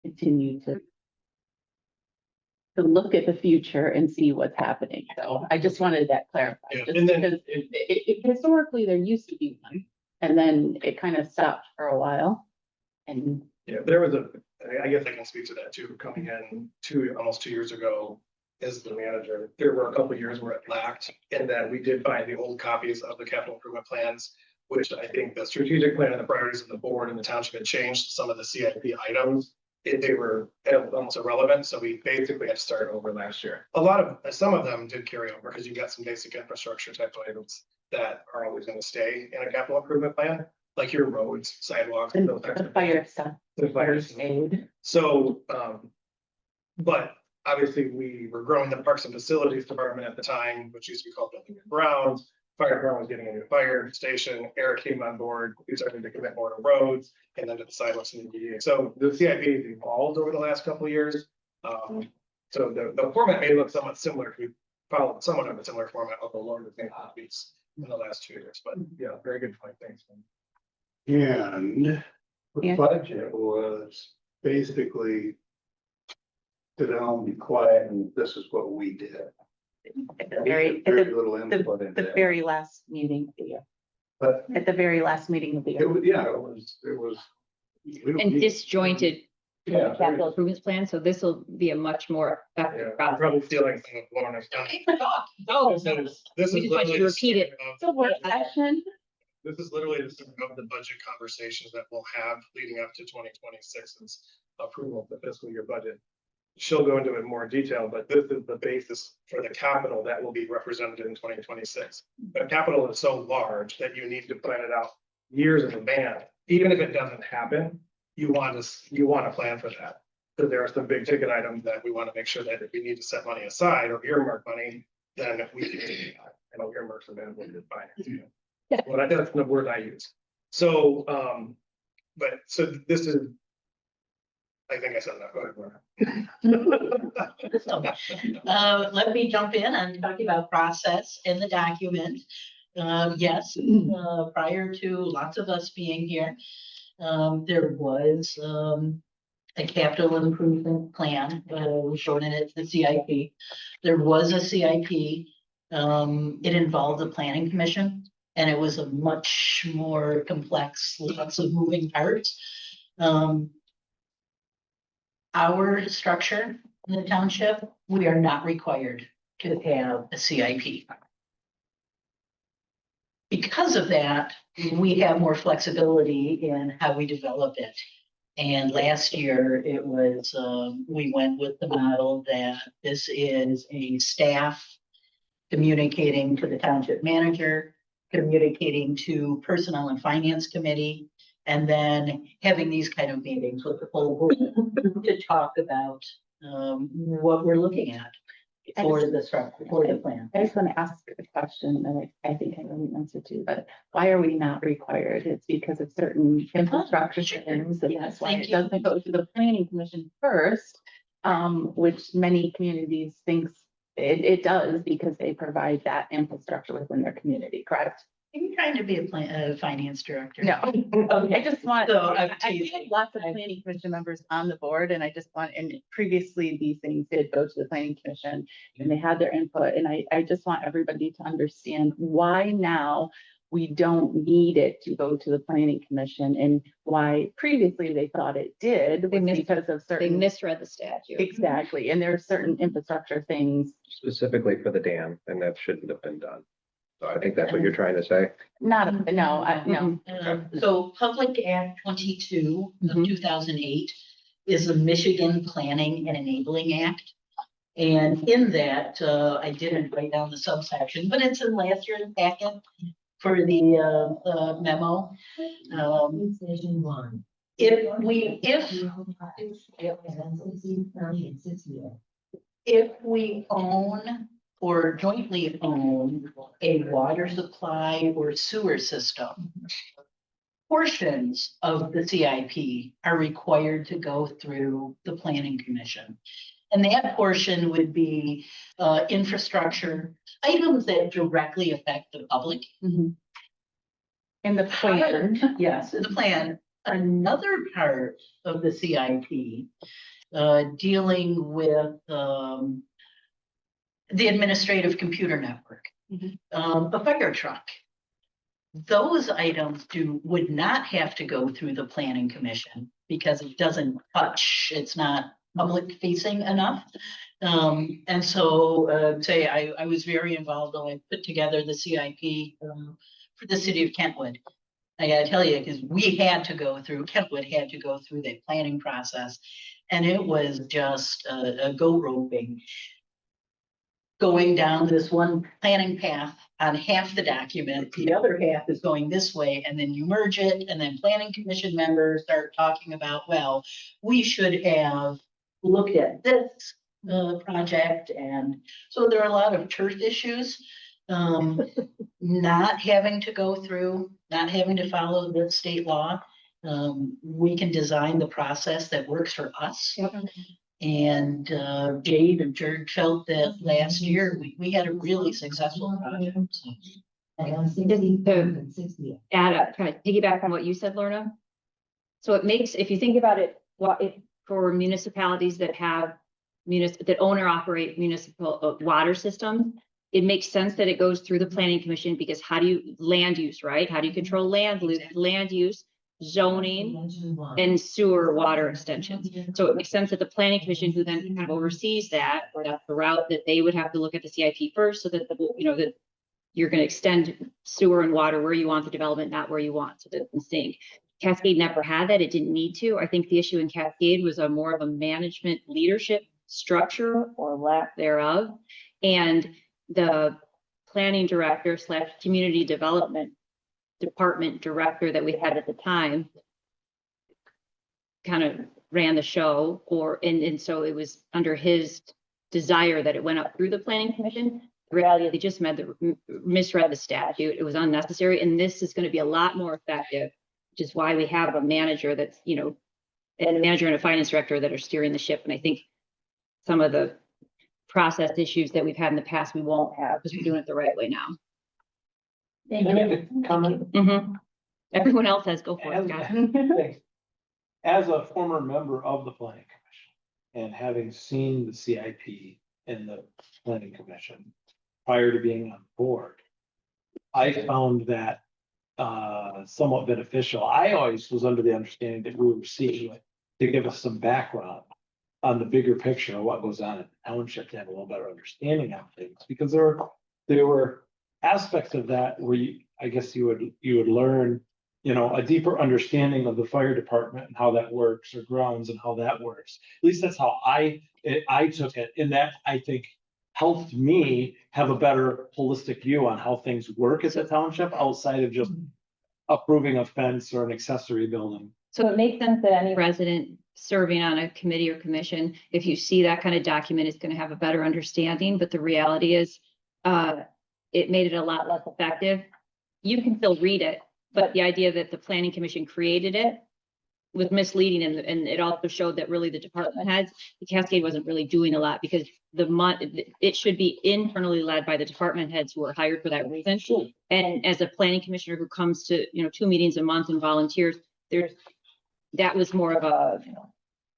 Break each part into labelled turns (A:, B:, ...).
A: Continue to look at the future and see what's happening. So I just wanted that clarified.
B: Yeah,
A: Just
B: and then
A: because historically there used to be one, and then it kind of stopped for a while. And
B: yeah, there was I guess I can speak to that too, coming in almost 2 years ago as the manager. There were a couple of years where it lacked, and that we did find the old copies of the capital improvement plans, which I think the strategic plan and the priorities of the board and the township had changed some of the CIP items. They were almost irrelevant, so we basically had to start over last year. Some of them did carry over because you got some basic infrastructure type of items that are always going to stay in a capital improvement plan, like your roads, sidewalks,
A: and
B: those types
A: the
B: of
A: fire stuff,
B: the fire
A: first aid.
B: So, but obviously we were growing the parks and facilities department at the time, which used to be called building and grounds. Fire department was getting a new fire station. Eric came on board. We started to commit more to roads and then to the sidewalks and the DDA. So the CIP has evolved over the last couple of years. So the format may look somewhat similar. We followed somewhat of a similar format of the Lord of the copies in the last 2 years. But yeah, very good point. Thanks.
C: And the budget was basically sit down, be quiet, and this is what we did.
A: At the
C: Little input in
A: the
C: there.
A: very last meeting of the year.
C: But
A: At the very last meeting of the
C: it
A: year.
C: was, yeah, it was. we don't
D: And
C: need-
D: disjointed
C: Yeah,
D: capital improvements plan, so this will be a much more
B: Yeah,
D: effective
B: I
D: process.
B: probably feel like some of Lauren has done.
D: Oh,
B: This is
D: we just want you
B: literally
D: to
B: the
D: repeat it.
B: start of-
A: So work session.
B: This is literally the start of the budget conversations that we'll have leading up to 2026's approval of the fiscal year budget. She'll go into it in more detail, but this is the basis for the capital that will be represented in 2026. But capital is so large that you need to plan it out years in advance. Even if it doesn't happen, you want to plan for that. Because there are some big ticket items that we want to make sure that if we need to set money aside or earmark money, then if we can do that. I know earmarks available to finance.
D: Yeah.
B: Well, that's the word I use. So, so this is, I think I said that. Go ahead.
E: Let me jump in and talk about process in the document. Yes, prior to lots of us being here, there was a capital improvement plan, shown in it, the CIP. There was a CIP. It involved the planning commission, and it was a much more complex, lots of moving parts. Our structure in the township, we are not required to have a CIP. Because of that, we have more flexibility in how we develop it. And last year it was, we went with the model that this is a staff communicating to the township manager, communicating to personnel and finance committee, and then having these kind of meetings with the full board to talk about what we're looking at for the structure, for the plan.
A: I just want to ask a question that I think I know the answer to, but why are we not required? It's because of certain infrastructure things, and that's why it doesn't go to the planning commission first, which many communities thinks it does because they provide that infrastructure within their community, correct?
E: Are you trying to be a finance director?
A: No, I just want,
E: So,
A: I had lots of planning commission members on the board, and I just want, and previously these things did go to the planning commission and they had their input, and I just want everybody to understand why now we don't need it to go to the planning commission, and why previously they thought it did because of
D: They
A: certain.
D: misread the statute.
A: Exactly, and there are certain infrastructure things.
F: Specifically for the dam, and that shouldn't have been done. So I think that's what you're trying to say.
A: Not, no.
E: So Public Act 22 of
D: Mhm.
E: 2008 is the Michigan Planning and Enabling Act. And in that, I didn't write down the subsection, but it's in last year's packet for the memo. If we own or jointly own a water supply or sewer system, portions of the CIP are required to go through the planning commission. And that portion would be infrastructure, items that directly affect the public.
A: Mhm. In the plan.
E: Yes, the plan. Another part of the CIP, dealing with, the administrative computer network,
A: Mhm.
E: a fire truck. Those items would not have to go through the planning commission because it doesn't touch, it's not public facing enough. And so, say I was very involved when I put together the CIP, for the city of Kentwood. I gotta tell you, because Kentwood had to go through the planning process, and it was just a go roping. Going down this one planning path on half the document, the other half is going this way, and then you merge it, and then planning commission members start talking about, well, we should have looked at this project, and so there are a lot of turf issues. Not having to go through, not having to follow the state law. We can design the process that works for us.
D: Yep.
E: And Jade and George felt that last year, we had a really successful project. So.
D: Add up, kind of piggyback on what you said, Lorna. So it makes, if you think about it, for municipalities that have that own or operate municipal water systems, it makes sense that it goes through the planning commission, because how do you land use, right? How do you control land use, zoning, and sewer water extensions? So it makes sense that the planning commission, who then kind of oversees that, or that's the route that they would have to look at the CIP first, so that that you're going to extend sewer and water where you want the development, not where you want, so that it's in sync. Cascade never had that. It didn't need to. I think the issue in Cascade was more of a management leadership structure, or lack thereof. And the planning director / community development department director that we had at the time kind of ran the show, and so it was under his desire that it went up through the planning commission. The reality, they just misread the statute. It was unnecessary, and this is going to be a lot more effective, which is why we have a manager that's, and a manager and a finance director that are steering the ship. And I think some of the process issues that we've had in the past, we won't have, because we're doing it the right way now.
A: Thank
G: Can I
A: you.
G: make a comment?
D: Mm-hmm. Everyone else has, go for it, Scott.
G: Thanks. As a former member of the planning commission and having seen the CIP in the planning commission prior to being on board, I found that somewhat beneficial. I always was under the understanding that we were seeking it to give us some background on the bigger picture of what goes on in the township, to have a little better understanding of things, because there were aspects of that where I guess you would learn, a deeper understanding of the fire department and how that works, or grounds and how that works. At least that's how I took it, and that, I think, helped me have a better holistic view on how things work as a township, outside of just approving a fence or an accessory building.
D: So it makes sense that any resident serving on a committee or commission, if you see that kind of document, is going to have a better understanding. But the reality is, it made it a lot less effective. You can still read it, but the idea that the planning commission created it was misleading, and it also showed that really the department heads, the Cascade wasn't really doing a lot, because it should be internally led by the department heads who are hired for that reason. And as a planning commissioner who comes to 2 meetings a month and volunteers, that was more of a,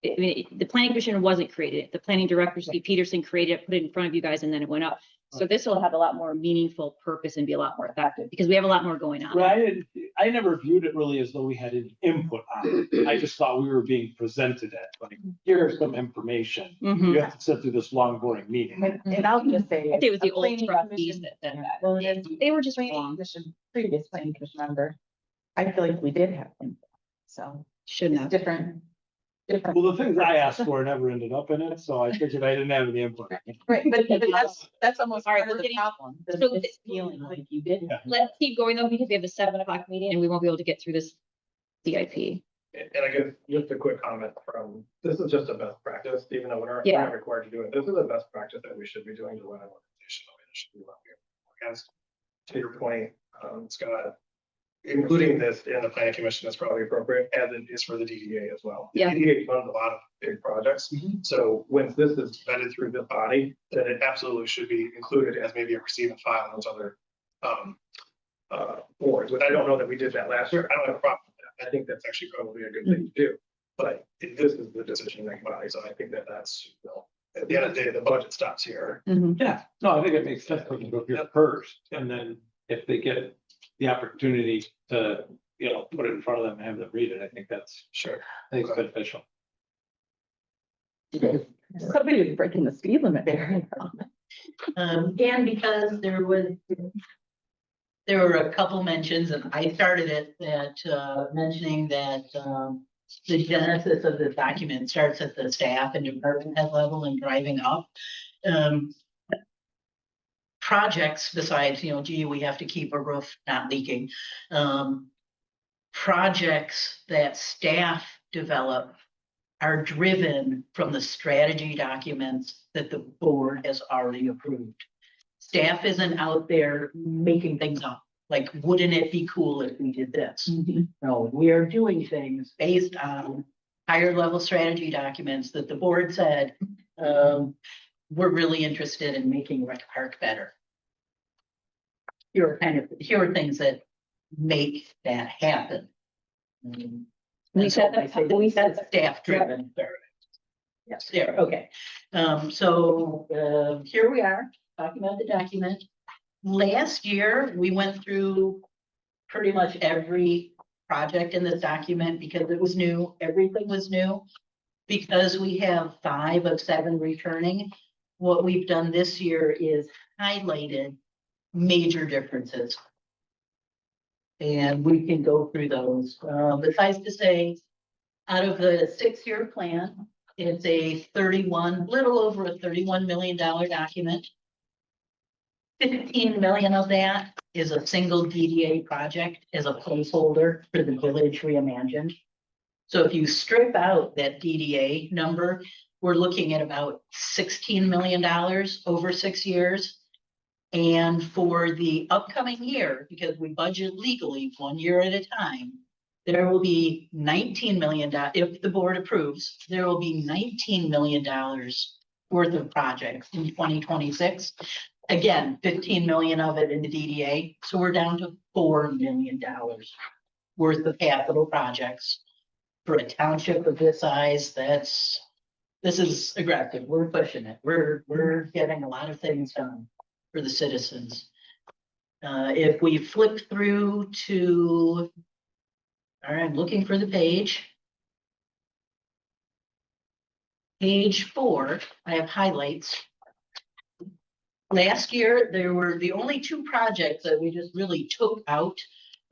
D: the planning commission wasn't created. The planning director, Steve Peterson, created it, put it in front of you guys, and then it went up. So this will have a lot more meaningful purpose and be a lot more effective, because we have a lot more going on.
G: Right. I never viewed it really as though we had any input on it. I just thought we were being presented at, like, here's some information.
D: Mhm.
G: You have to sit through this long, boring meeting.
A: And I'll just say.
D: I think it was the
A: a
D: old
A: planning
D: trustees
A: commission-
D: that said that.
A: Well, and
D: They were just
A: planning
D: wrong.
A: commission, previous planning commission member, I feel like we did have input, so
D: Shouldn't
A: it's
D: have.
A: different.
G: Well, the things I asked for never ended up in it, so I figured I didn't have any input.
A: Right, but that's almost
D: All right,
A: part of
D: we're
A: the
D: getting-
A: problem,
D: so
A: this feeling like you did.
G: Yeah.
D: Let's keep going though, because we have the 7:00 meeting and we won't be able to get through this CIP.
B: And I guess just a quick comment this is just a best practice, even though we're
D: Yeah.
B: not required to do it. This is a best practice that we should be doing to run an organization. It should be run here. As to your point, Scott, including this in the planning commission is probably appropriate, as it is for the DDA as well. The
D: Yeah.
B: DDA runs a lot of big projects. So when this is vetted through the body, then it absolutely should be included as maybe a receive and file and those other boards, but I don't know that we did that last year. I don't have a problem with that. I think that's actually probably a good thing to do. But this is the decision making body, so I think that that's, you know, at the end of the day, the budget stops here.
G: Yeah, no, I think it makes sense to go here first, and then if they get the opportunity to, you know, put it in front of them and have them read it, I think that's,
B: Sure.
G: I think it's beneficial.
A: Somebody was breaking the speed limit there.
E: And because there were a couple mentions, and I started it, that, mentioning that, the genesis of the document starts at the staff and department head level and driving up. Projects besides, you know, gee, we have to keep a roof not leaking. Projects that staff develop are driven from the strategy documents that the board has already approved. Staff isn't out there making things up, like, wouldn't it be cool if we did this? No, we are doing things based on higher level strategy documents that the board said, we're really interested in making Rec Park better. Here are things that make that happen.
D: We said that, we said that.
E: Staff driven. Yes, there, okay. So here we are, talking about the document. Last year, we went through pretty much every project in this document because it was new, everything was new. Because we have 5 of 7 returning, what we've done this year is highlighted major differences. And we can go through those. Besides to say, out of the 6-year plan, it's a little over a $31 million document. 15 million of that is a single DDA project as a placeholder for the village reimagined. So if you strip out that DDA number, we're looking at about $16 million over 6 years. And for the upcoming year, because we budget legally 1 year at a time, there will be $19 million, if the board approves, there will be $19 million worth of projects in 2026. Again, 15 million of it in the DDA, so we're down to $4 million worth of capital projects. For a township of this size, this is aggressive. We're pushing it. We're getting a lot of things done for the citizens. If we flip through to, all right, I'm looking for the page. Page 4, I have highlights. Last year, there were the only 2 projects that we just really took out.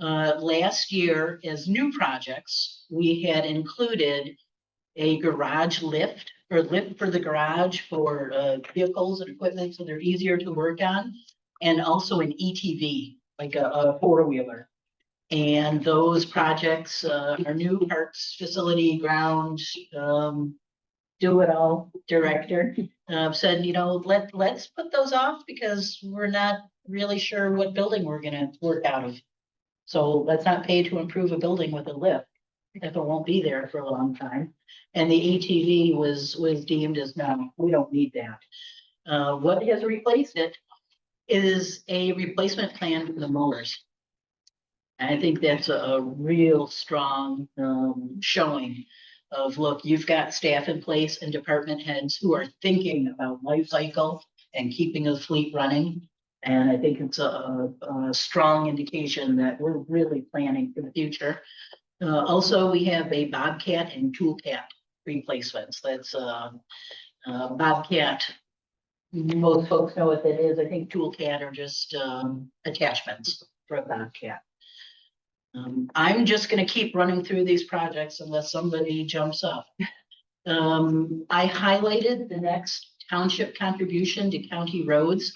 E: Last year, as new projects, we had included a garage lift, or lift for the garage for vehicles and equipment so they're easier to work on, and also an ETV, like a 4-wheeler. And those projects, our new parks facility ground, do it all director said, you know, let's put those off because we're not really sure what building we're gonna work out of. So let's not pay to improve a building with a lift if it won't be there for a long time. And the ATV was deemed as, no, we don't need that. What has replaced it is a replacement plan for the mowers. And I think that's a real strong showing of, look, you've got staff in place and department heads who are thinking about life cycle and keeping a fleet running. And I think it's a strong indication that we're really planning for the future. Also, we have a Bobcat and Toolcat replacements. That's Bobcat. Most folks know what that is. I think Toolcat are just attachments for a Bobcat. I'm just going to keep running through these projects unless somebody jumps up. I highlighted the next township contribution to county roads,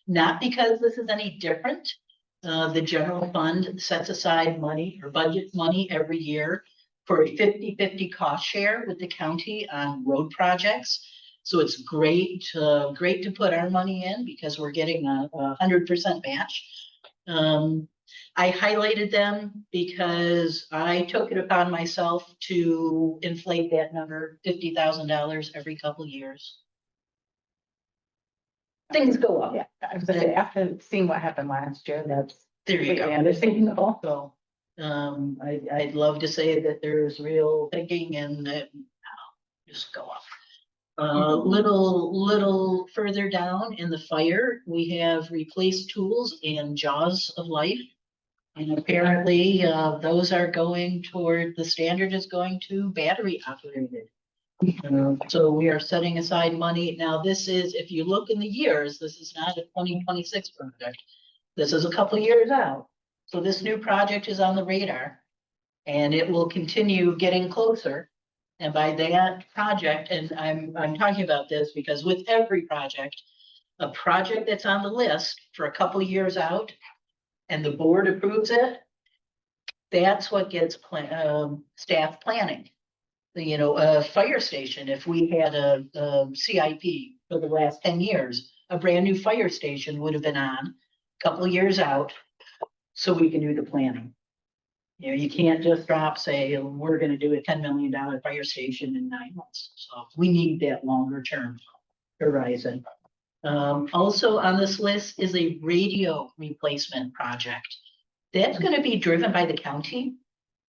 E: not because this is any different. The general fund sets aside money or budgets money every year for a 50-50 cost share with the county on road projects. So it's great to put our money in because we're getting a 100% match. I highlighted them because I took it upon myself to inflate that number $50,000 every couple of years. Things go up.
A: Yeah, I was gonna say, after seeing what happened last year, that's
E: There you
A: completely
E: go.
A: understandable.
E: So, I'd love to say that there's real thinking and that, just go up. Little further down in the fire, we have replaced tools and jaws of life. And apparently, those are going toward, the standard is going to battery operated. So we are setting aside money. Now, this is, if you look in the years, this is not a 2026 project. This is a couple years out. So this new project is on the radar and it will continue getting closer. And by that project, and I'm talking about this because with every project, a project that's on the list for a couple years out and the board approves it, that's what gets staff planning. You know, a fire station, if we had a CIP for the last 10 years, a brand new fire station would have been on a couple of years out, so we can do the planning. You know, you can't just drop, say, we're gonna do a $10 million fire station in 9 months. So we need that longer term horizon. Also on this list is a radio replacement project. That's gonna be driven by the county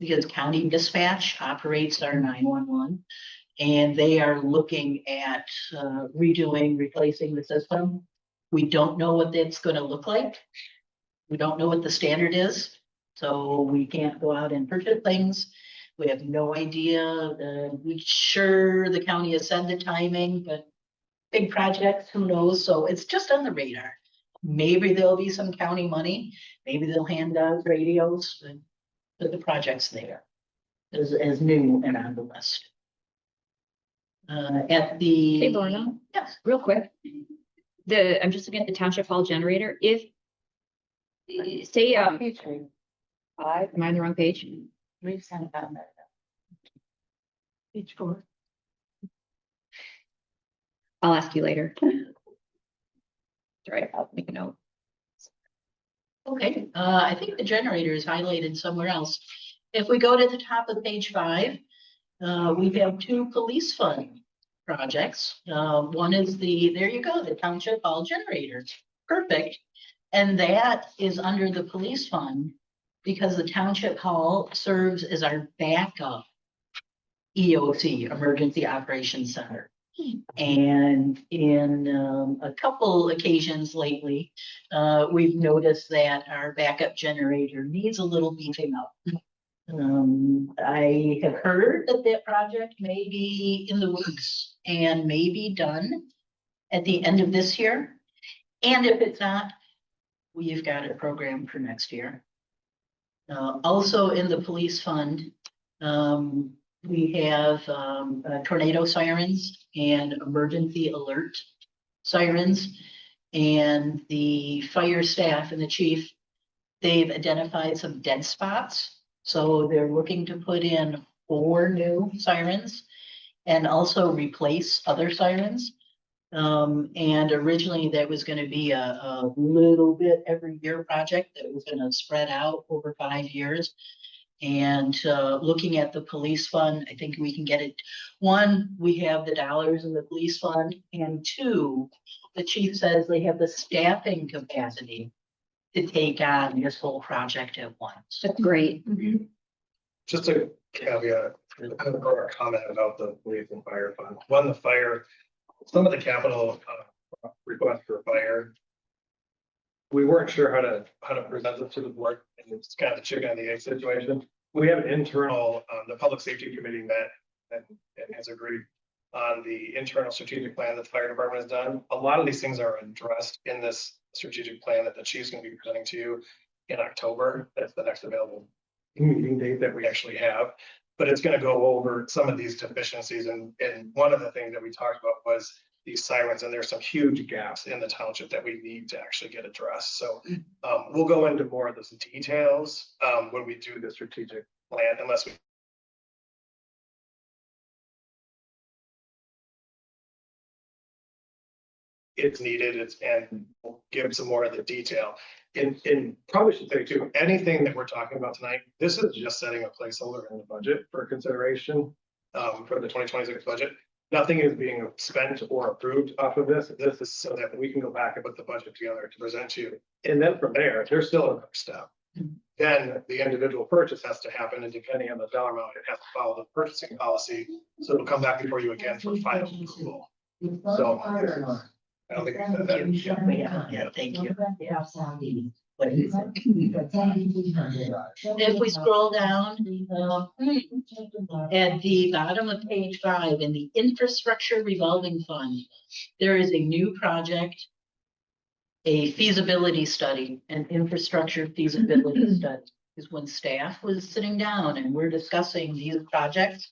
E: because county dispatch operates our 911. And they are looking at replacing the system. We don't know what that's gonna look like. We don't know what the standard is. So we can't go out and purchase things. We have no idea. We sure the county has said the timing, but big projects, who knows? So it's just on the radar. Maybe there'll be some county money. Maybe they'll hand out radios, but the project's there as new and on the list. At the.
D: Hey, Lorna.
E: Yes.
D: Real quick. I'm just looking at the township hall generator. If, say,
A: Page 5,
D: am I on the wrong page?
A: we've sent it down there.
E: Page 4.
D: I'll ask you later. All right, I'll make a note.
E: Okay, I think the generator is highlighted somewhere else. If we go to the top of page 5, we have 2 police fund projects. One is there you go, the township hall generator. Perfect. And that is under the police fund because the township hall serves as our backup EOC, Emergency Operations Center. And in a couple occasions lately, we've noticed that our backup generator needs a little beefing up. I have heard that project may be in the works and may be done at the end of this year. And if it's not, we've got a program for next year. Also in the police fund, we have tornado sirens and emergency alert sirens. And the fire staff and the chief, they've identified some dead spots. So they're looking to put in 4 new sirens and also replace other sirens. And originally that was going to be a little bit every year project that was going to spread out over 5 years. And looking at the police fund, I think we can get it. 1, we have the dollars in the police fund, and 2, the chief says they have the staffing capacity to take on this whole project at once.
D: That's great.
B: Just a caveat, or a comment about the police and fire fund. One, the fire, some of the capital requests for fire. We weren't sure how to present this to the board, and it's kind of the chicken and the egg situation. We have an internal, the public safety committee met and has agreed on the internal strategic plan that the fire department has done. A lot of these things are addressed in this strategic plan that the chief's going to be presenting to you in October. That's the next available meeting date that we actually have. But it's going to go over some of these deficiencies. And one of the things that we talked about was these sirens, and there's some huge gaps in the township that we need to actually get addressed. So we'll go into more of those details when we do the strategic plan, unless we. It's needed, and we'll give some more of the detail. And probably should say too, anything that we're talking about tonight, this is just setting a placeholder in the budget for consideration for the 2026 budget. nothing is being spent or approved off of this. This is so that we can go back and put the budget together to present to you. And then from there, there's still another step. Then the individual purchase has to happen, and depending on the dollar amount, it has to follow the purchasing policy. So it'll come back before you again for final approval. So I don't think we said that.
E: Yeah, thank you. What is it? If we scroll down, at the bottom of page 5, in the infrastructure revolving fund, there is a new project, a feasibility study, an infrastructure feasibility study. Is when staff was sitting down and we're discussing these projects,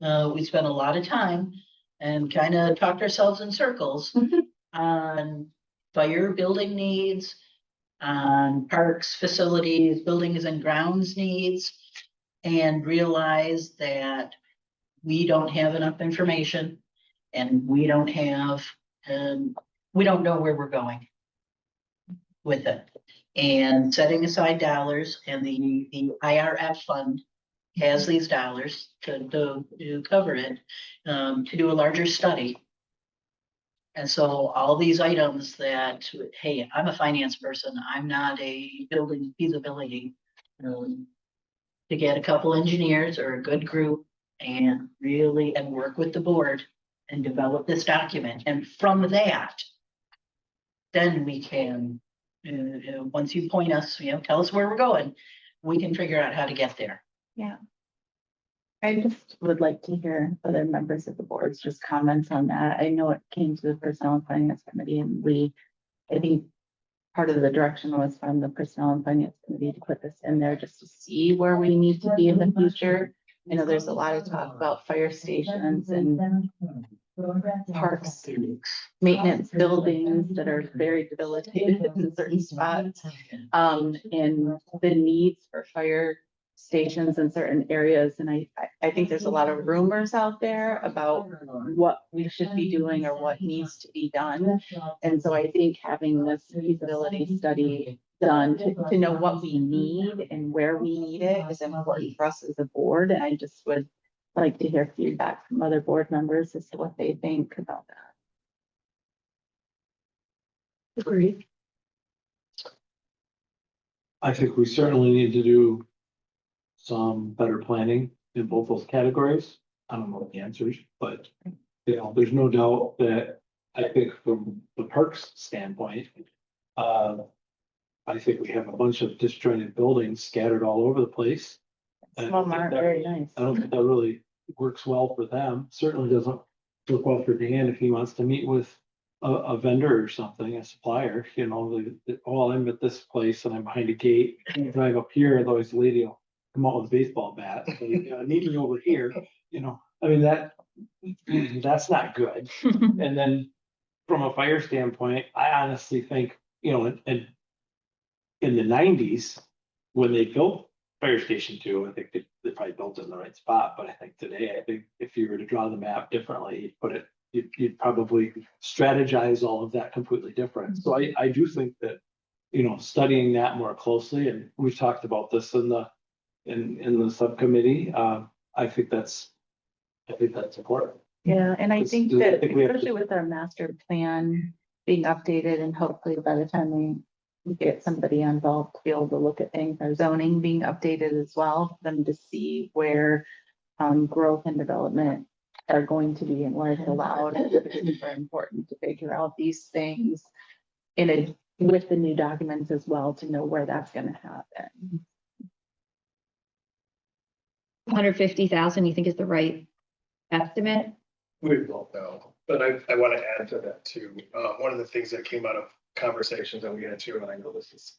E: we spent a lot of time and kind of talked ourselves in circles on fire building needs, on parks, facilities, buildings and grounds needs, and realize that we don't have enough information and we don't have, we don't know where we're going with it. And setting aside dollars, and the IRF fund has these dollars to cover it, to do a larger study. And so all these items that, hey, I'm a finance person, I'm not a building feasibility. To get a couple engineers or a good group and really, and work with the board and develop this document. And from that, then we can, once you point us, tell us where we're going, we can figure out how to get there.
A: Yeah. I just would like to hear other members of the board's just comments on that. I know it came to the Personnel and Finance Committee, and I think part of the direction was from the Personnel and Finance Committee to put this in there just to see where we need to be in the future. I know there's a lot of talk about fire stations and parks, maintenance buildings that are very debilitated in certain spots. And the needs for fire stations in certain areas. And I think there's a lot of rumors out there about what we should be doing or what needs to be done. And so I think having this feasibility study done to know what we need and where we need it is important for us as a board. And I just would like to hear feedback from other board members as to what they think about that. Agreed.
G: I think we certainly need to do some better planning in both those categories. I don't know the answers, but there's no doubt that I think from the parks standpoint, I think we have a bunch of disjointed buildings scattered all over the place.
A: Some of them aren't very nice.
G: I don't think that really works well for them. Certainly doesn't work well for Dan if he wants to meet with a vendor or something, a supplier, oh, I'm at this place and I'm behind a gate. You drive up here, otherwise the lady will come out with a baseball bat. Need me over here, I mean, that's not good. And then from a fire standpoint, I honestly think, and in the 90s, when they built Fire Station 2, I think they probably built it in the right spot. But I think today, I think if you were to draw the map differently, you'd probably strategize all of that completely different. So I do think that, studying that more closely, and we've talked about this in the subcommittee, I think that's important.
A: Yeah, and I think
G: I
A: that
G: think we have to-
A: especially with our master plan being updated, and hopefully by the time we get somebody involved to be able to look at things, our zoning being updated as well, for them to see where growth and development are going to be and where it's allowed. It's very important to figure out these things with the new documents as well, to know where that's going to happen.
D: 150,000, you think is the right estimate?
B: We won't know, but I want to add to that too. One of the things that came out of conversations that we had too, and I know this is,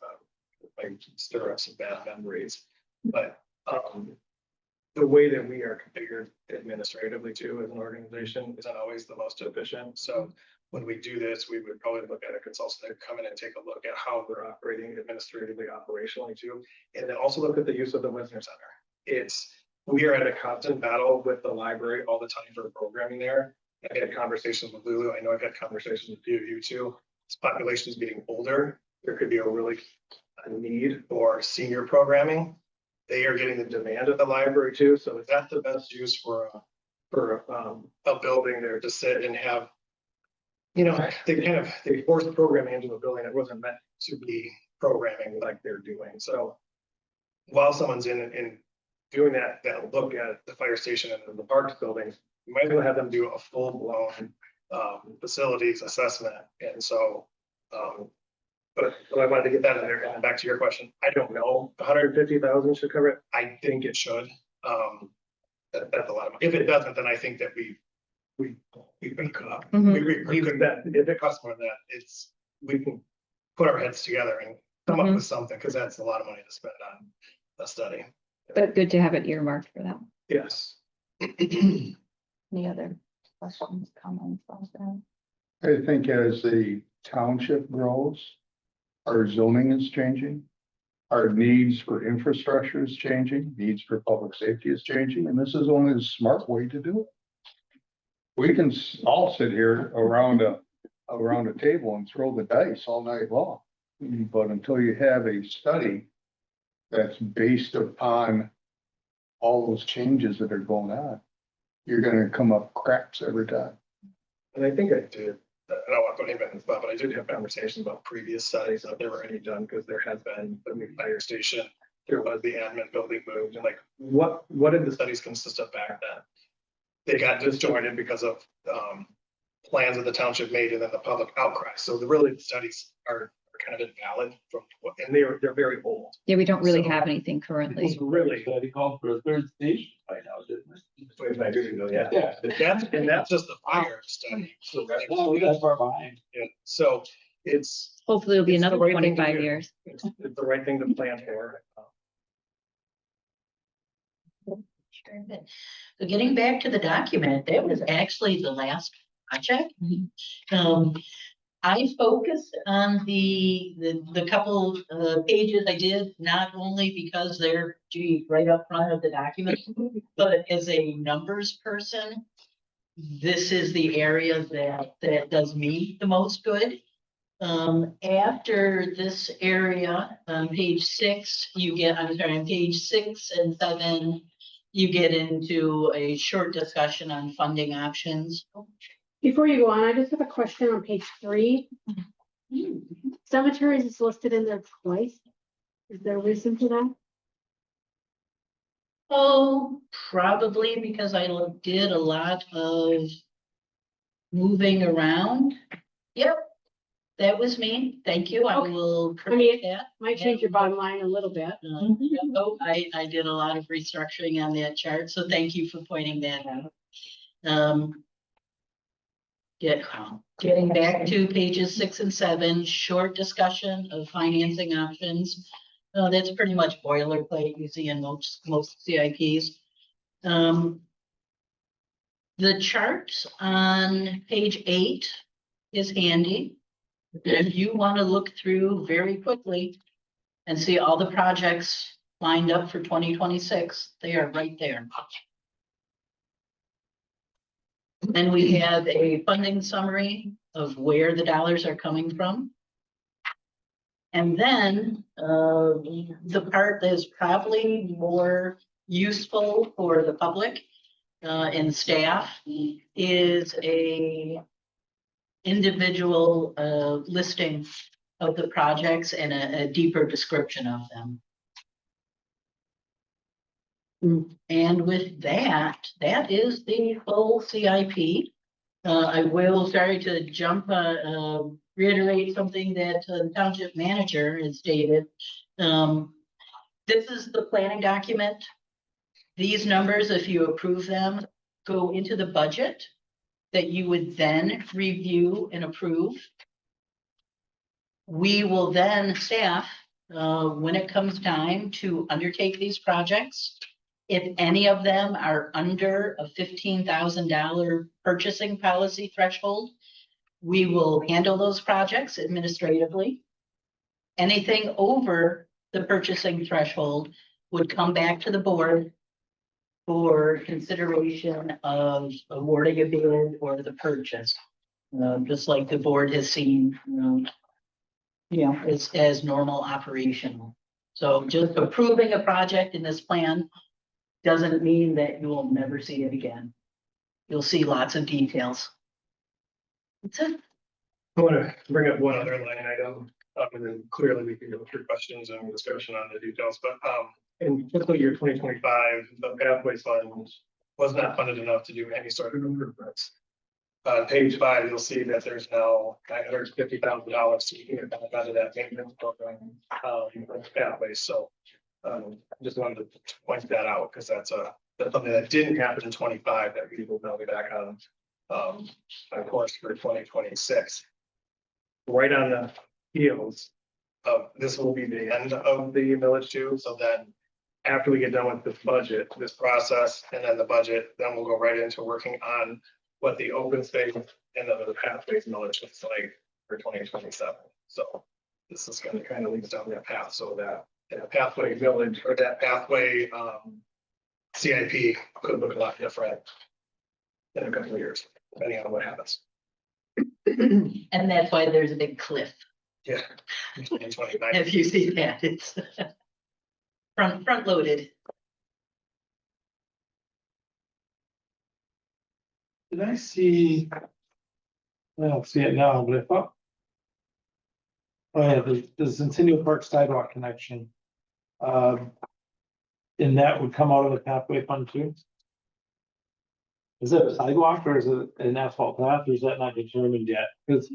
B: I stir up some bad memories, but the way that we are configured administratively too as an organization isn't always the most efficient. So when we do this, we would probably look at a consultant to come in and take a look at how we're operating administratively, operationally too, and then also look at the use of the Wisner Center. We are at a constant battle with the library all the time for programming there. I've had conversations with Lulu. I know I've had conversations with a few of you too. This population is getting older. There could be a need for senior programming. They are getting the demand of the library too. So is that the best use for for, a building there to sit and have, you know, they forced programming into a building that wasn't meant to be programming like they're doing. So while someone's in and doing that look at the fire station and the parks buildings, you might as well have them do a full blown facilities assessment. And so, but I wanted to get that in there. And back to your question, I don't know. 150,000 should cover it. I think it should. That's a lot of money. If it doesn't, then I think that we back up.
D: Mhm.
B: We could that if it costs more than that, we can put our heads together and come up with something, because that's a lot of money to spend on a study.
D: But good to have it earmarked for that.
B: Yes.
A: Any other questions, comments on that?
C: I think as the township grows, our zoning is changing. Our needs for infrastructure is changing, needs for public safety is changing, and this is only the smart way to do it. We can all sit here around a table and throw the dice all night long. But until you have a study that's based upon all those changes that are going on, you're gonna come up craps every time.
B: And I think I did, I don't want to put anybody in the spot, but I did have conversations about previous studies, if there were any done, because there has been the new fire station. There was the admin building moved, and like, what did the studies consist of back then? They got disjointed because of plans that the township made and then the public outcry. So the studies are kind of invalid from what, and they're very old.
D: Yeah, we don't really
B: So-
D: have anything currently.
B: It's really.
G: Study called for a third station by now, didn't it?
B: Yeah.
G: Yeah.
B: That's just the fire study. So
G: Well, we got far behind.
B: yeah, so it's
D: Hopefully it'll be
B: It's the
D: another
B: right thing to
D: 25
B: do.
D: years.
B: it's the right thing to plan for.
E: Very good. So getting back to the document, that was actually the last project. I focused on the couple pages I did, not only because they're right up front of the document, but as a numbers person, this is the area that does me the most good. After this area, on page 6, on page 6 and 7, you get into a short discussion on funding options.
H: Before you go on, I just have a question on page 3. Cemeteries is listed in there twice. Is there a reason for that?
E: Oh, probably because I did a lot of moving around. Yep, that was me. Thank you. I
H: Okay.
E: will
H: I mean,
E: correct that.
H: Might change your bottom line a little bit.
E: Oh, I did a lot of restructuring on that chart, so thank you for pointing that out. Getting back to pages 6 and 7, short discussion of financing options. That's pretty much boilerplate you see in most CIPs. The chart on page 8 is handy. If you want to look through very quickly and see all the projects lined up for 2026, they are right there. Then we have a funding summary of where the dollars are coming from. And then the part that is probably more useful for the public and staff is a individual listing of the projects and a deeper description of them. And with that is the full CIP. I will reiterate something that the township manager has stated. This is the planning document. These numbers, if you approve them, go into the budget that you would then review and approve. We will then, staff, when it comes time to undertake these projects, if any of them are under a $15,000 purchasing policy threshold, we will handle those projects administratively. Anything over the purchasing threshold would come back to the board for consideration of awarding a bid or the purchase. Just like the board has seen, as normal operational. So just approving a project in this plan doesn't mean that you will never see it again. you'll see lots of details. That's it.
B: I want to bring up one other line item, and then clearly we can go through questions and discussion on the details, but, in fiscal year 2025, the pathways fund was not funded enough to do any sort of improvements. Page 5, you'll see that there's now $950,000 to get back out of that maintenance program, for pathways, so, just wanted to point that out, because that's something that didn't happen in 25 that we will now be back on, of course, for 2026. Right on the heels of this will be the end of the millage too, so then after we get done with this budget, this process, and then the budget, then we'll go right into working on what the open space and then the pathways millage looks like for 2027. So this is gonna kind of lead us down that path, so that pathway village or that pathway CIP could look a lot different in a couple of years, depending on what happens.
E: And that's why there's a big cliff.
B: Yeah. 2029.
E: If you see that, it's front loaded.
G: Did I see? I don't see it now, but I thought. Oh yeah, the Centennial Park sidewalk connection. And that would come out of the pathway fund too? Is it a sidewalk or is it an asphalt path or is that not determined yet? Because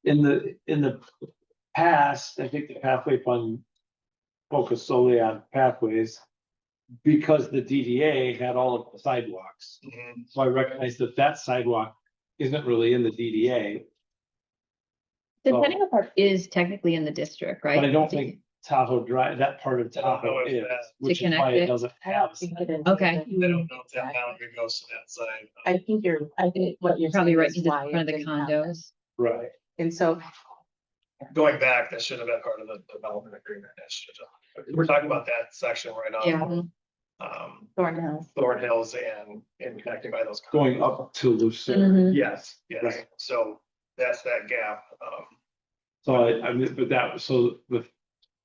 G: in the past, I think the pathway fund focused solely on pathways. Because the DDA had all of the sidewalks.
B: Mhm.
G: So I recognize that sidewalk isn't really in the DDA,
D: Centennial Park is technically in the district, right?
G: but I don't think Tahoe Drive, that part of
B: I don't know
G: Tahoe
B: if
G: is,
B: that-
G: which is
D: connect
G: why
D: it.
G: it doesn't
A: I
G: have.
A: don't think it is.
D: Okay.
B: I don't know if that boundary goes to that side.
A: I think what you're
D: Probably
A: saying
D: right,
A: is
D: because it's
A: why
D: in front
A: it
D: of the
A: didn't happen.
D: condos.
G: Right.
A: And so
B: Going back, that should have been part of the development agreement. That should have- We're talking about that section right
D: Yeah.
B: on.
A: Thorn Hills.
B: Thorn Hills and connecting by those.
G: Going up to Lucerne.
B: Yes, yes.
G: Right.
B: So that's that gap.
G: So I mean, but that, so the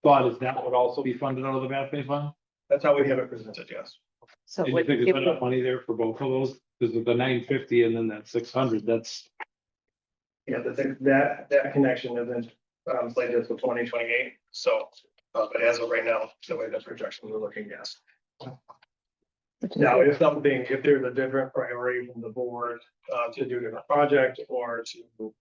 G: thought is that would also be funded out of the pathway fund?
B: That's how we have it presented, yes.
A: So
G: And you
A: would
G: think
A: it
G: there's enough
A: would-
G: money there for both of those? Because of the 950 and then that 600, that's,
B: Yeah, that connection isn't slated for 2028. So, but as of right now, the way the projections are looking, yes.
A: which is-
B: Now, if there's a different priority from the board to do a different project or to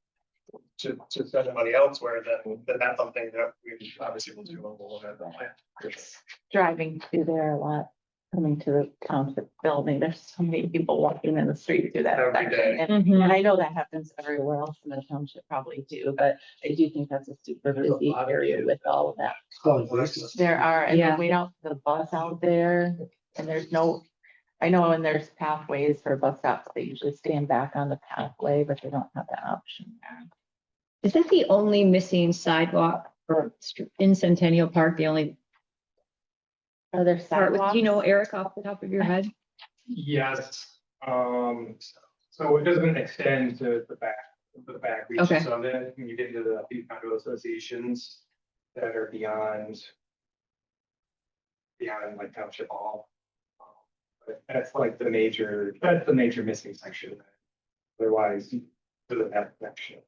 B: spend the money elsewhere, then that's something that we obviously will do. And we'll have that plan.
A: Driving through there a lot, coming to the township building, there's so many people walking in the street through that
B: Every
A: section.
B: day.
A: And
D: Mhm.
A: and I know that happens everywhere else in the township probably too, but I do think that's a super
B: There's a
A: busy
B: lot of
A: area
B: kids.
A: with all of that.
G: oh,
A: There are, and
D: Yeah.
A: then we don't, the bus out there, and there's no, I know when there's pathways for bus stops, they usually stand back on the pathway, but they don't have that option there.
D: Is that the only missing sidewalk or in Centennial Park, the only
A: Are there
D: part with,
A: sidewalks?
D: do you know, Eric, off the top of your head?
I: Yes, so it doesn't extend to the back
D: Okay.
I: reaches of it, when you get into the condo associations that are beyond like township hall. But that's like that's the major missing section. Otherwise, to that section.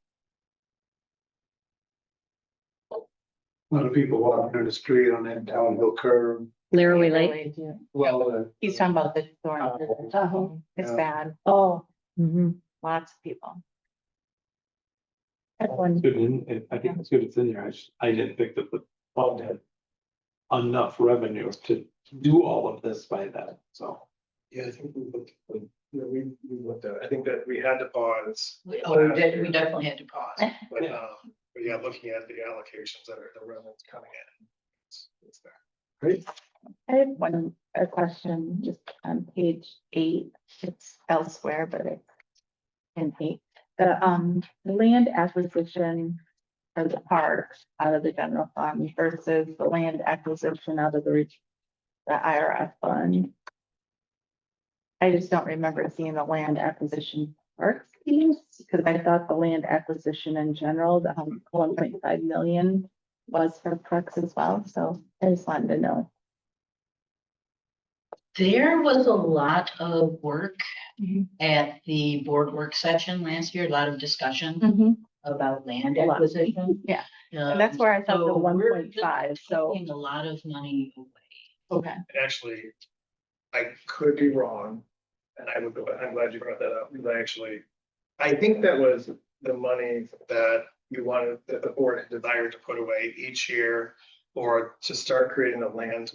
C: A lot of people walking down the street on that downhill curve.
D: Laraway Lake?
A: Really do.
C: Well,
A: He's talking about the Thorn. It's
C: Yeah.
A: bad,
D: Oh. Mhm.
A: lots of people. That one,
G: good I think it's good it's in there. I didn't think that the fund had enough revenue to do all of this by then, so.
B: Yeah, I think we looked at, I think that we had to pause.
E: We definitely had to pause.
B: But yeah, looking at the allocations that are the revenues coming in. It's there.
G: Great.
A: I have a question just on page 8, it's elsewhere, but it's in 8. The land acquisition for the park out of the general fund versus the land acquisition out of the IRS fund. I just don't remember seeing the land acquisition parks piece, because I thought the land acquisition in general, the 1.5 million was for parks as well, so I just wanted to know.
E: There was a lot of work
A: Mhm.
E: at the board work session last year, a lot of discussion
A: Mhm.
E: about land
A: A lot.
E: acquisition.
A: Yeah, and that's where I thought the
E: So we're
A: 1.5, so.
E: taking a lot of money away.
A: Okay.
B: Actually, I could be wrong, and I'm glad you brought that up, because I think that was the money that that the board had desired to put away each year, or to start creating a land,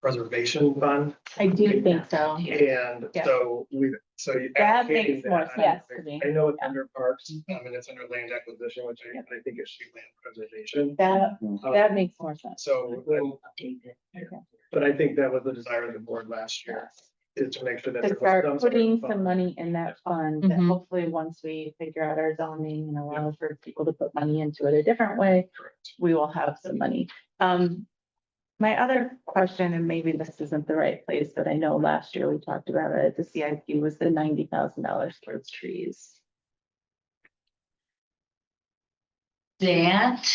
B: preservation fund.
A: I do think so.
B: And
A: Yeah.
B: so
A: That
B: allocating
A: makes more
B: that,
A: sense to me.
B: I know it's under parks, and it's under land acquisition, which I think it should be land preservation.
A: That makes more sense.
B: So,
E: Update it.
B: but I think that was the desire of the board last year, is to make sure that.
A: To
B: there was
A: start
B: some sort of
A: putting
B: fund.
A: some money in that fund, that
D: Mhm.
A: hopefully once we figure out our zoning and allow for people to put money into it a different way,
B: Correct.
A: we will have some money. My other question, and maybe this isn't the right place, but I know last year we talked about it, the CIP was the $90,000 towards trees.
E: That,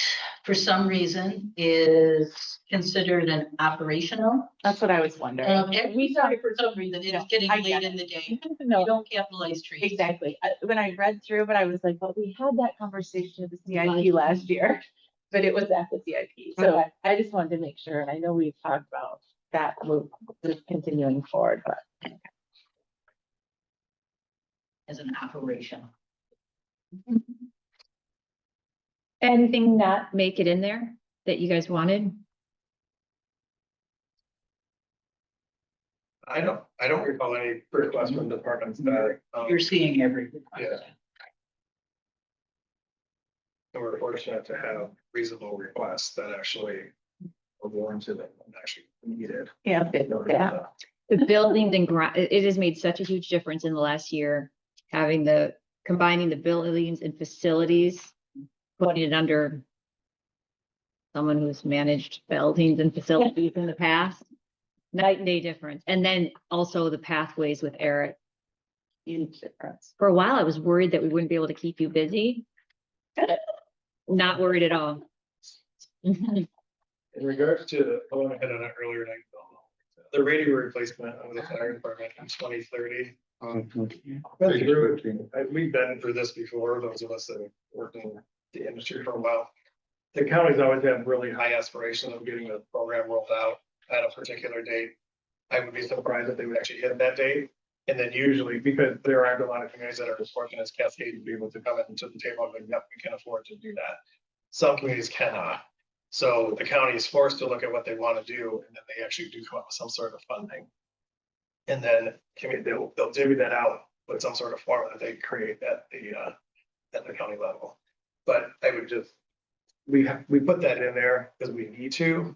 E: for some reason, is considered an operational.
A: That's what I was wondering.
E: And we started for some reason,
A: No,
E: it's getting
A: I
E: late
A: get
E: in the day. We
A: No,
E: don't capitalize trees.
A: exactly. When I read through it, I was like, well, we had that conversation with the CIP last year, but it was at the CIP. So I just wanted to make sure, and I know we've talked about that move, just continuing forward, but.
E: As an operation.
D: Anything not make it in there that you guys wanted?
B: I don't recall any requests from departments that.
E: You're seeing everything.
B: Yeah. And we're fortunate to have reasonable requests that actually are warranted and actually needed.
A: Yeah, yeah.
D: The buildings and it has made such a huge difference in the last year, having combining the buildings and facilities, putting it under someone who's managed buildings and facilities in the past. Night and day difference. And then also the pathways with Eric.
A: Huge difference.
D: For a while, I was worried that we wouldn't be able to keep you busy. Not worried at all.
B: In regards to, I want to hit on it earlier, the radio replacement of the fire department in 2030. We've been through this before, those of us that have worked in the industry for a while. The counties always have really high aspirations of getting the program rolled out at a particular date. I would be surprised if they would actually hit that date. And then usually, because there aren't a lot of communities that are as fortunate as Cascade to be able to come into the table and be, yep, we can afford to do that. Some communities cannot. So the county is forced to look at what they want to do, and then they actually do come up with some sort of funding. And then they'll divvy that out with some sort of formula that they create at the county level. But I would just, we put that in there because we need to,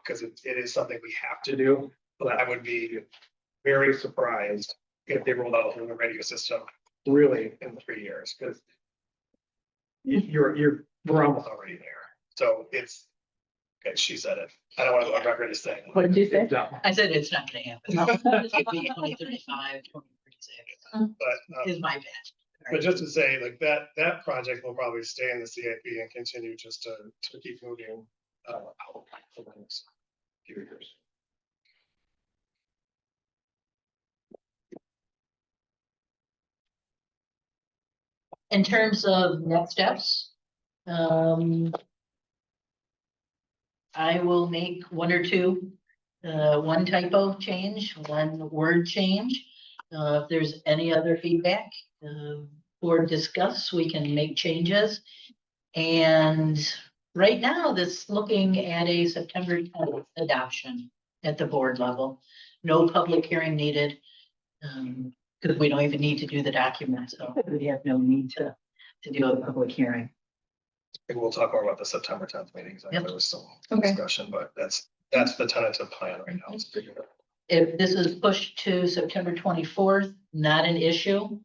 B: because it is something we have to do. But I would be very surprised if they rolled out the radio system really in 3 years, because we're almost already there. So it's, okay, she said it. I don't want to go on record as saying.
A: What did you say?
E: I said it's not gonna happen. It's gonna be 2035, 2036
B: But
E: is my bet.
B: But just to say, like, that project will probably stay in the CIP and continue just to keep moving out for the next few years.
E: In terms of next steps, I will make one or two, one typo change, one word change. If there's any other feedback, or discuss, we can make changes. And right now, this looking at a September 10th adoption at the board level. No public hearing needed, because we don't even need to do the document, so we have no need to do a public hearing.
B: I think we'll talk more about the September 10th meetings. I know
E: Yep.
B: there was some
A: Okay.
B: discussion, but that's the tentative plan right now. Let's figure it out.
E: If this is pushed to September 24th, not an issue.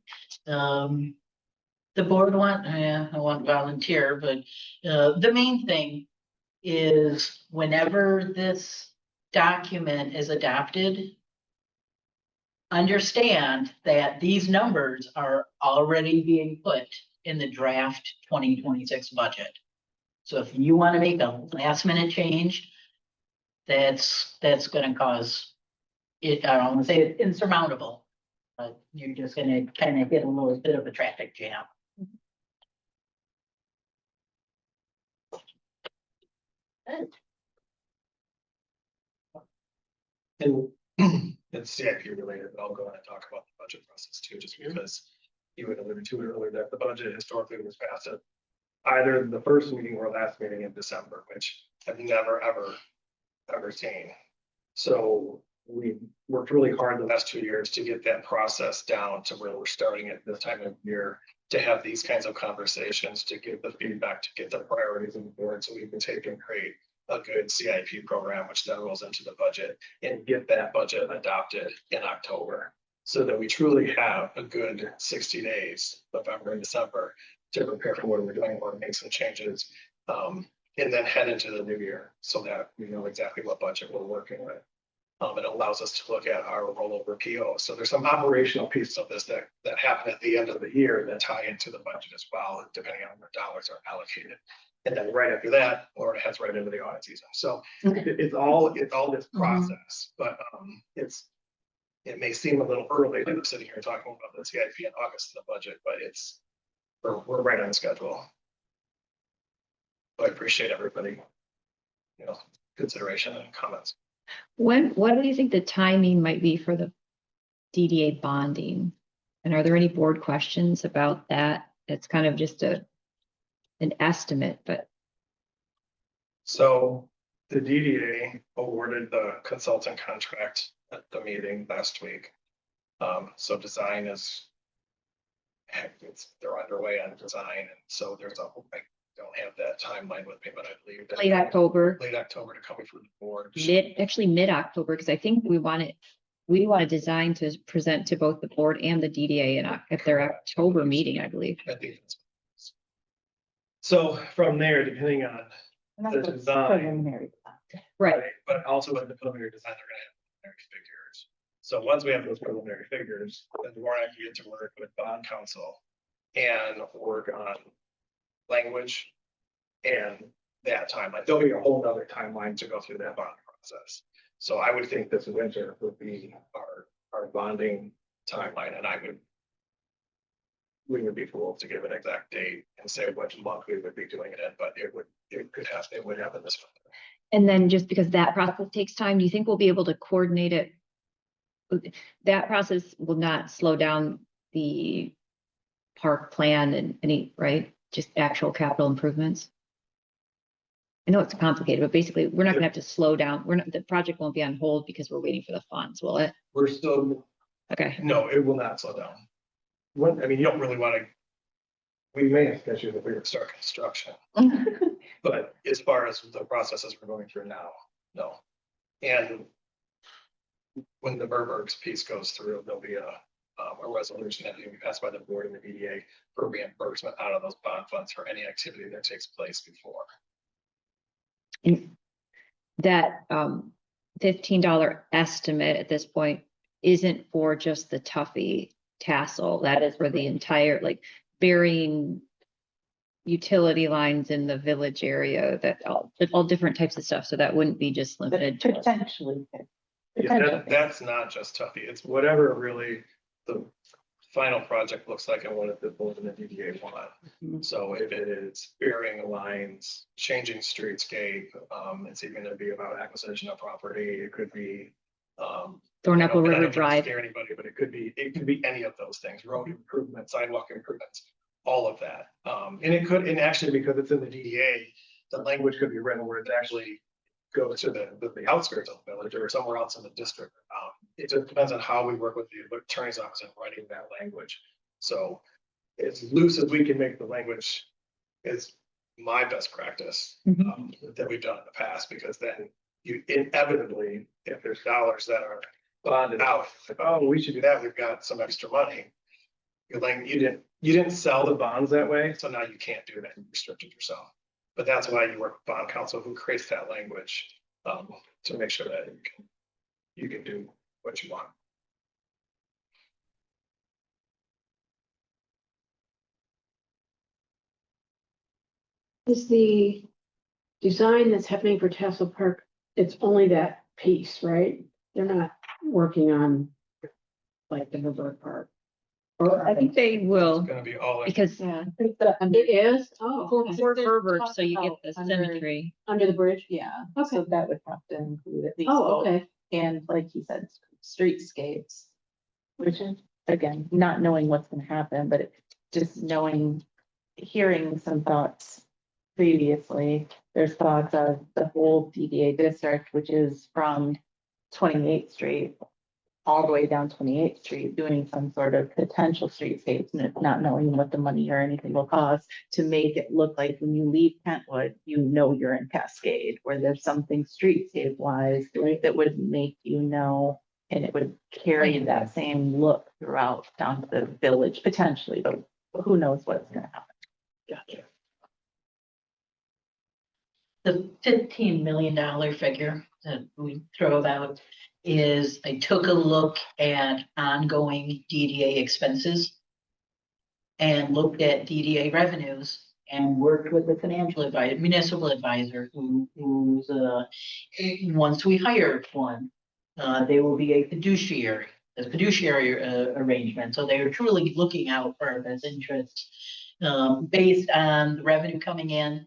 E: The board I want volunteer, but the main thing is whenever this document is adopted, understand that these numbers are already being put in the draft 2026 budget. So if you want to make a last minute change, that's gonna cause I don't want to say it's insurmountable, but you're just gonna kind of hit a little bit of a traffic jam.
B: And it's CIP related, but I'll go ahead and talk about the budget process too, just because you had alluded to it earlier that the budget historically was passed at either the first meeting or last meeting in December, which I've never, ever seen. So we worked really hard the last 2 years to get that process down to where we're starting at this time of year to have these kinds of conversations, to get the feedback, to get the priorities on the board so we can take and create a good CIP program, which then rolls into the budget and get that budget adopted in October. So that we truly have a good 60 days, November and December, to prepare for what we're doing or make some changes. And then head into the new year so that we know exactly what budget we're working with. It allows us to look at our rollover PO. So there's some operational pieces of this that happen at the end of the year that tie into the budget as well, depending on where dollars are allocated. And then right after that, Florida heads right into the audit season. So it's all this process, but it may seem a little early that I'm sitting here talking about the CIP in August, the budget, but we're right on schedule. But I appreciate everybody, consideration and comments.
D: What do you think the timing might be for the DDA bonding? And are there any board questions about that? It's kind of just an estimate, but.
B: So the DDA awarded the consultant contract at the meeting last week. So design they're underway on design. And so I don't have that timeline with me, but I believe that
D: Late October
B: to coming from the board.
D: mid-October, because I think we want a design to present to both the board and the DDA at their October meeting, I believe.
B: I think that's. So from there, depending on the design,
A: Preliminary.
D: Right.
B: but also with the preliminary design, they're gonna have preliminary figures. So once we have those preliminary figures, then the board can get to work with bond counsel and work on language and that timeline. There'll be a whole other timeline to go through that bond process. So I would think this winter would be our bonding timeline, and we would be fooled to give an exact date and say which month we would be doing it in, but it would happen this month.
D: And then just because that process takes time, do you think we'll be able to coordinate it? That process will not slow down the park plan and right? Just actual capital improvements. I know it's complicated, but basically we're not gonna have to slow down. The project won't be on hold because we're waiting for the funds, will it?
B: We're still,
D: Okay.
B: no, it will not slow down. You don't really want to, we may have scheduled that we would start construction, but as far as the processes we're going through now, no. And when the Burberg's piece goes through, there'll be a resolution that will be passed by the board and the DDA for reimbursement out of those bond funds for any activity that takes place before.
D: And that $15 estimate at this point isn't for just the Tuffy tassel. That is for the entire, like, burying utility lines in the village area, that all different types of stuff. So that wouldn't be just limited to.
A: Potentially.
B: Yeah, that's not just Tuffy. It's whatever really the final project looks like and what the board and the DDA want. So if it is burying lines, changing streetscape, it's even gonna be about acquisition of property. It could be
D: Thornapple
B: I
D: River
B: don't
D: Drive.
B: scare anybody, but it could be any of those things, road improvements, sidewalk improvements, all of that. And actually, because it's in the DDA, the language could be written where it actually goes to the outskirts of the village or somewhere else in the district. It just depends on how we work with the attorney's office in writing that language. So as loose as we can make the language is my best practice that we've done in the past, because then you inevitably, if there's dollars that are bonded out, like, oh, we should do that, we've got some extra money. You're like, you didn't sell the bonds that way, so now you can't do that. You restricted yourself. But that's why you work with bond counsel who creates that language to make sure that you can do what you want.
H: Is the design that's happening for Tassel Park, it's only that piece, right? They're not working on like the river part? Or
D: I think they
B: It's
D: will,
B: gonna be all in.
D: because
A: Yeah.
H: it is, oh,
D: for
H: okay.
D: Herbert, so you get the
A: Under-
D: symmetry.
H: Under the bridge?
A: Yeah,
H: Okay.
A: so that would have to include at least.
H: Oh,
A: both.
H: okay.
A: And like you said, streetscapes. Which is, again, not knowing what's gonna happen, but just knowing, hearing some thoughts. Previously, there's thoughts of the whole DDA district, which is from 28th Street. All the way down 28th Street, doing some sort of potential streetscapes, and it's not knowing what the money or anything will cost. To make it look like when you leave Kentwood, you know you're in Cascade, where there's something streetscape wise that would make you know. And it would carry that same look throughout down to the village potentially, but who knows what's gonna happen.
G: Gotcha.
E: The $15 million figure that we throw out is, I took a look at ongoing DDA expenses and looked at DDA revenues and worked with the financial advisor, municipal advisor, who's, once we hire one, they will be a fiduciary arrangement. So they are truly looking out for our best interests, based on the revenue coming in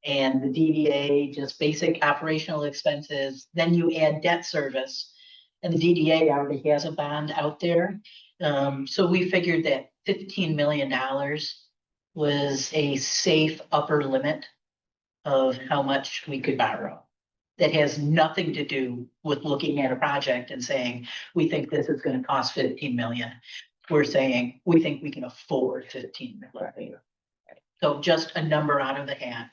E: and the DDA, just basic operational expenses. Then you add debt service, and the DDA already has a bond out there. So we figured that $15 million was a safe upper limit of how much we could borrow. That has nothing to do with looking at a project and saying, we think this is gonna cost 15 million. We're saying, we think we can afford 15 million. So just a number out of the hat,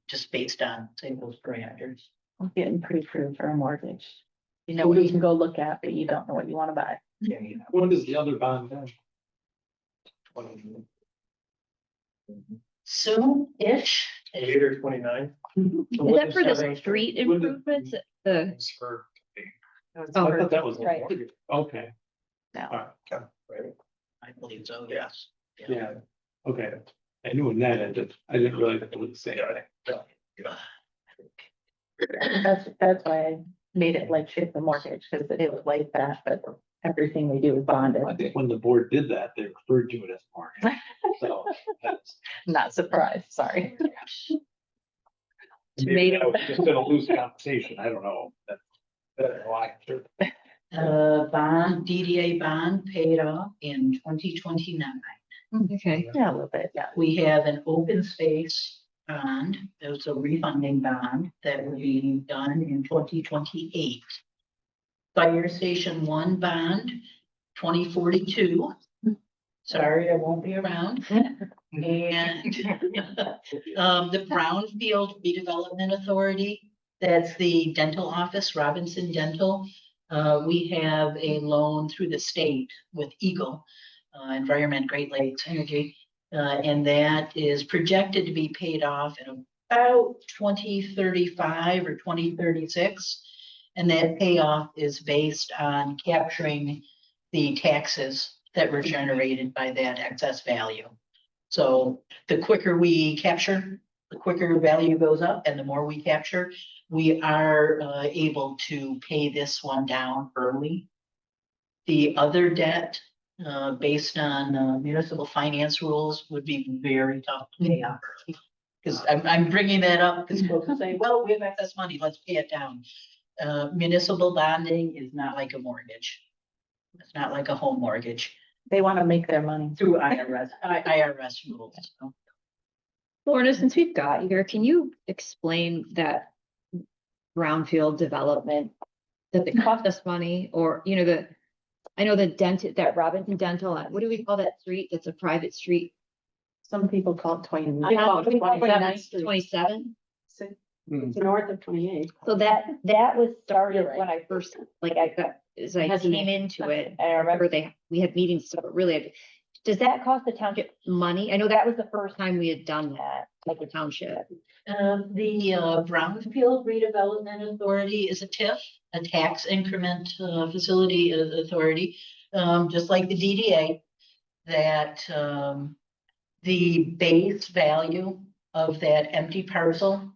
E: just based on, say, those parameters.
A: I'm getting pre-approved for a mortgage. You know what you can go look at, but you don't know what you wanna buy.
E: There you go.
G: When does the other bond end?
E: Soon-ish.
B: 28 or 29.
D: Is that for the street improvements? The,
B: It's for.
G: I thought that was.
A: Right.
G: Okay,
A: Now,
B: Right.
E: I believe so, yes.
G: yeah, okay. I knew when that ended. I didn't realize it was the same.
A: that's why I made it like shit the mortgage, because it was like that, but everything they do is bonded.
G: I think when the board did that, they referred to it as mortgage. So that's.
A: Not surprised, sorry.
G: Maybe
D: Tomato.
G: that was just in a loose conversation. I don't know. That's why. Sure.
E: Bond, DDA bond paid off in 2029.
D: okay,
A: Yeah, a little bit, yeah.
E: We have an open space bond, there's a refunding bond that will be done in 2028. Fire Station 1 bond, 2042. Sorry, I won't be around. And the Brownfield Redevelopment Authority, that's the dental office, Robinson Dental. We have a loan through the state with Eagle, Environment Great Lakes Energy. And that is projected to be paid off in about 2035 or 2036. And that payoff is based on capturing the taxes that were generated by that excess value. So the quicker we capture, the quicker value goes up, and the more we capture, we are able to pay this one down early. The other debt, based on municipal finance rules, would be very tough to pay off. Because I'm bringing that up because folks will say, well, we have excess money, let's pay it down. Municipal bonding is not like a mortgage. It's not like a home mortgage
A: They want to make their money.
E: through IRS rules. So,
D: Lorna, since we've got you here, can you explain that brownfield development? Does it cost us money, or, you know, I know the that Robinson Dental, what do we call that street? That's a private street.
A: Some people call it 20.
H: I call it
A: 29th Street.
D: 27?
H: It's north of 28.
D: So that was started
A: You're right.
D: when I first, like, I got, as I
H: Hasn't
D: came
H: it?
D: into it, and I remember we had meetings, so really, does that cost the township money? I know that was the first time we had done that, like the township.
E: the Brownfield Redevelopment Authority is a TIF, a tax increment facility authority, just like the DDA. That the base value of that empty parcel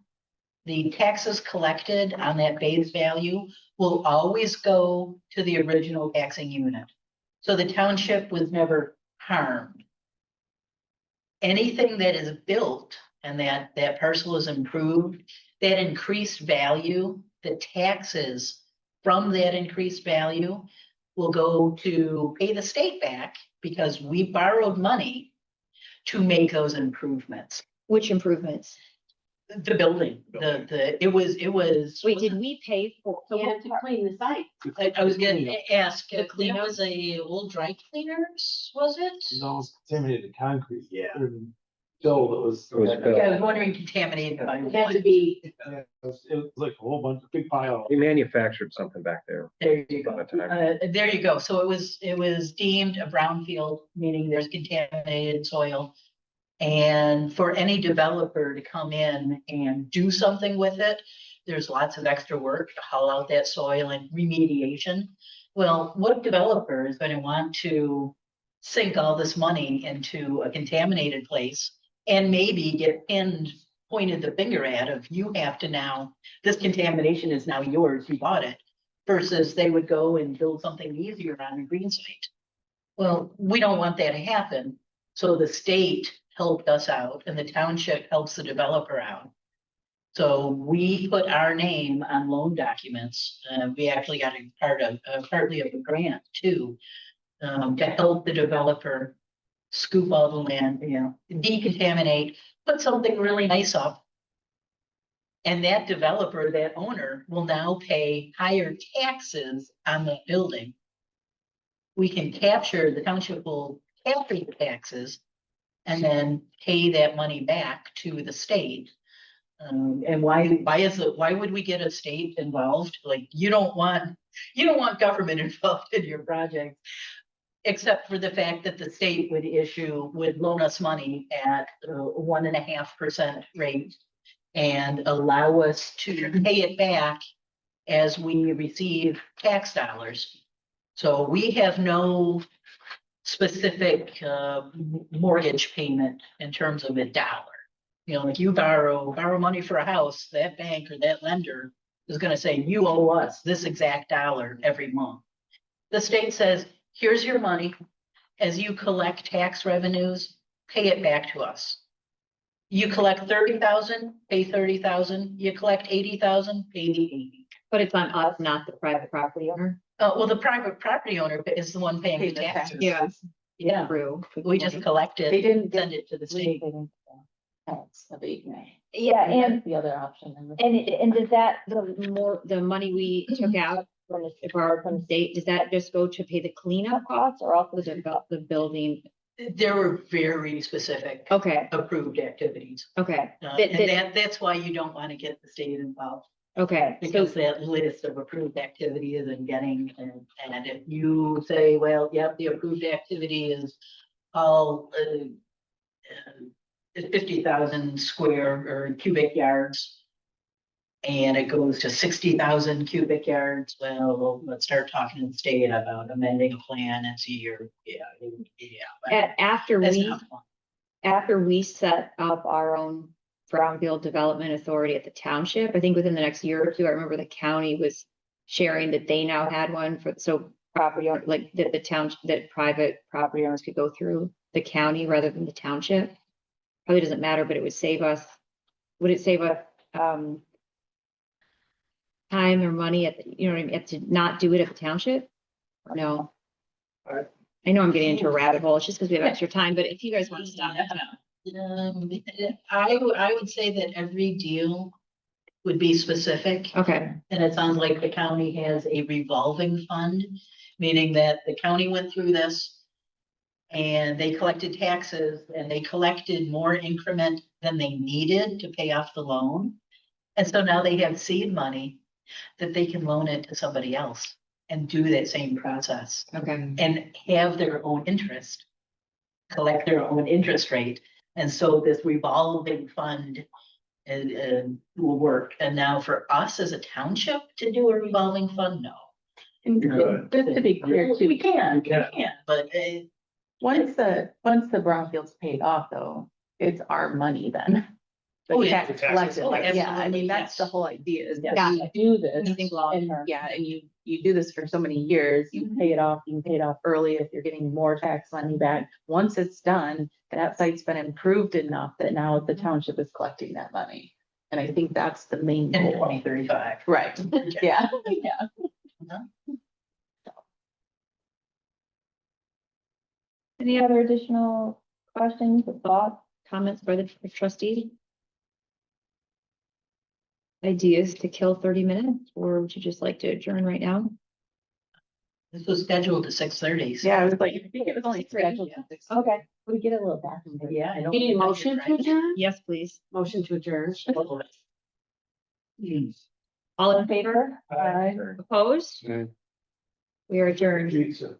E: the taxes collected on that base value will always go to the original taxing unit. So the township was never harmed. Anything that is built and that parcel is improved, that increased value, the taxes from that increased value will go to pay the state back because we borrowed money to make those improvements.
D: Which improvements?
E: The building, it was.
D: Wait, did we pay for?
H: So we have to clean the site.
E: I was gonna ask,
D: The
E: there
D: cleanup?
E: was a old dry cleaners, was it?
G: No, it's contaminated concrete. Yeah. Still, it was.
F: It was built.
E: Yeah, I was wondering contaminated by
H: It had to
E: what?
H: be,
G: It was like a whole bunch, big pile.
F: We manufactured something back there.
E: There you go.
F: At the time.
E: There you go. So it was deemed a brownfield, meaning there's contaminated soil. And for any developer to come in and do something with it, there's lots of extra work to haul out that soil and remediation. Well, what developer is going to want to sink all this money into a contaminated place and maybe get pointed the finger at of you have to now, this contamination is now yours, you bought it, versus they would go and build something easier on a green site. Well, we don't want that to happen. So the state helped us out and the township helps the developer out. So we put our name on loan documents. We actually got partly of a grant too, to help the developer scoop all the land, decontaminate, put something really nice up. And that developer, that owner will now pay higher taxes on the building. We can capture, the township will capture the taxes and then pay that money back to the state. And why would we get a state involved? Like, you don't want government involved in your project, except for the fact that the state would loan us money at 1.5% rate and allow us to pay it back as we receive tax dollars. So we have no specific mortgage payment in terms of a dollar. Like you borrow money for a house, that bank or that lender is going to say, you owe us this exact dollar every month. The state says, here's your money. As you collect tax revenues, pay it back to us. You collect 30,000, pay 30,000. You collect 80,000, pay the 80.
D: But it's on us, not the private property owner.
E: Well, the private property owner is the one paying the taxes. Yeah,
D: True.
E: we just collect it.
A: They didn't
E: Send it to the state.
A: Tax abatement.
D: Yeah, and
A: The other option.
D: does that, the money we took out from borrowed from the state, does that just go to pay the cleanup costs or also the building?
E: There were very specific
D: Okay,
E: approved activities.
D: okay,
E: And that's why you don't want to get the state involved,
D: okay. So,
E: because that list of approved activity isn't getting, and if you say, well, yep, the approved activity is all 50,000 square or cubic yards. And it goes to 60,000 cubic yards. Well, let's start talking to the state about amending a plan and see
D: after
E: That's
D: we,
E: not fun.
D: after we set up our own brownfield development authority at the township, I think within the next year or two, I remember the county was sharing that they now had one so property owner, like that private property owners could go through the county rather than the township. Probably doesn't matter, but it would save us, time or money what I mean, to not do it at the township? No. I know I'm getting into a rabbit hole. It's just because we have extra time, but if you guys want to stop.
E: I would say that every deal would be specific.
D: Okay,
E: And it sounds like the county has a revolving fund, meaning that the county went through this and they collected taxes and they collected more increment than they needed to pay off the loan. And so now they have seed money that they can loan it to somebody else and do that same process
D: okay.
E: and have their own interest, collect their own interest rate. And so this revolving fund will work. And now for us as a township to do a revolving fund, no.
A: And just to be clear too.
E: We can, but
A: Once the brownfield's paid off though, it's our money then.
E: Oh,
A: the
E: yeah.
A: tax collected,
E: Oh,
A: like, yeah, I
E: absolutely,
A: mean, that's the
E: yes.
A: whole idea is
E: Yeah.
A: that you do this.
D: You think long
A: And
D: term.
A: yeah, and you do this for so many years, you pay it off, you can pay it off early if you're getting more tax money back. Once it's done, that site's been improved enough that now the township is collecting that money. And I think that's the main
E: In
A: goal.
E: 2035.
A: Right, yeah, yeah.
D: Any other additional questions, thoughts, comments for the trustee? Ideas to kill 30 minutes, or would you just like to adjourn right now?
E: This was scheduled at 6:30. so-
A: Yeah, I was like, I think it was only scheduled. to 6.
D: Okay.
A: We get a little back.
E: Yeah, I know.
H: Need a motion to adjourn?
D: Yes, please.
H: Motion to adjourn.
D: All in favor?
A: Aye.
D: Opposed?
C: Yeah.
D: We are adjourned.
C: Pizza.